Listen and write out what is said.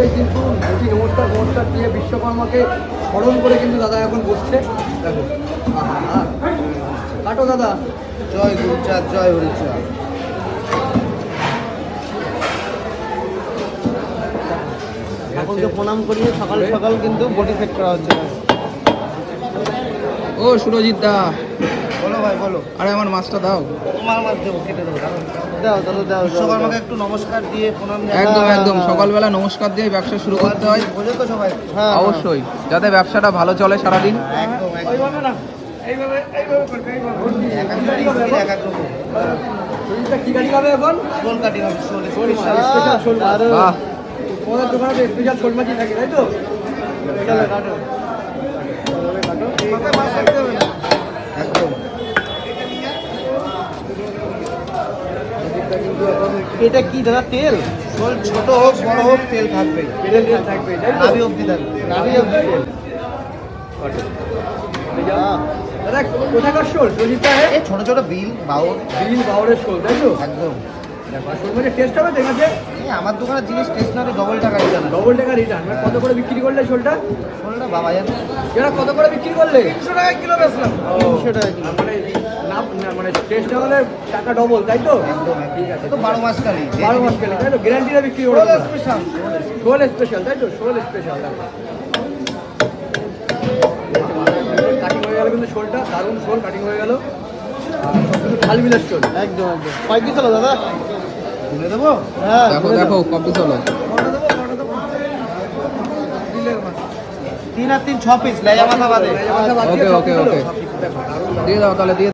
এই কিন্তু বলছি নমস্কার নমস্কার দিয়ে বিশ্বকর্মাকে স্মরণ করে কিন্তু দাদা এখন বসছে। দেখো কাটো দাদা। জয় গুরুচাঁদ, জয় হরিচাঁদ। ঠাকুরকে প্রণাম করিয়ে সকাল সকাল কিন্তু বডি সেট করা হচ্ছে। ও সুরজিৎ দা, বলো ভাই বলো। আরে আমার মাছটা দাও। তোমার মাছ দেবো, কেটে দেবো। দাও দাদা দাও। বিশ্বকর্মাকে একটু নমস্কার দিয়ে প্রণাম জানাই। একদম একদম, সকালবেলা নমস্কার দিয়ে ব্যবসা শুরু করতে হয়। বোঝো তো সবাই? অবশ্যই, যাতে ব্যবসাটা ভালো চলে সারাদিন। একদম একদম। এইভাবে করবে, এইভাবে এক এক গাড়ি এক এক রকম। শরীরটা কি গাড়ি হবে এখন? শোল কাটি হবে, শোল স্পেশাল শোল মাছ। বাহ, তোমাদের দোকানে তো স্পেশাল শোল মাছই থাকে, তাই তো? চলো কাটো। মাথায় মাছ রাখতে হবে না। একদম। এটা কি দাদা তেল? শোল ছোট হোক বড় হোক তেল থাকবে। তেল থাকবে, তাই তো? নাভি অবধি থাকবে। নাভি অবধি তেল। দাদা কোথাকার শোল? সুজিতটা এই ছোট ছোট বিল বাউল। বিল বাউরের শোল, তাই তো? একদম। দেখো আর শোল মাছের টেস্ট হবে দেখেছে? এই আমার দোকানের জিনিস স্টেশনারি ডবল টাকা এটা না। ডবল টাকা রিটার্ন। মানে কত করে বিক্রি করলে শোলটা? শোলটা বাবা জানে। এরা কত করে বিক্রি করলে? 300 টাকা কিলো বেচলাম। 300 টাকা কিলো। মানে মানে টেস্ট হলে টাকা ডবল, তাই তো? একদম ঠিক আছে। তো 12 মাস কালি। 12 মাস গেলে, তাই তো? গ্যারান্টিটা বিক্রি করে শোল দেবো। স্পেশাল। শোল স্পেশাল, তাই তো? শোল স্পেশাল। কাটিং হয়ে গেল কিন্তু শোলটা, দারুণ শোল কাটিং হয়ে গেল। আর সব কিছু খালবিলের শোল। একদম একদম। কয় পিস হলো দাদা? তুলে দেবো? দেখো দেখো কপি চলো। 3 আর 3 6 পিস লেজা মাথা বাদে। ওকে ওকে ওকে, দিয়ে দাও তাহলে দিয়ে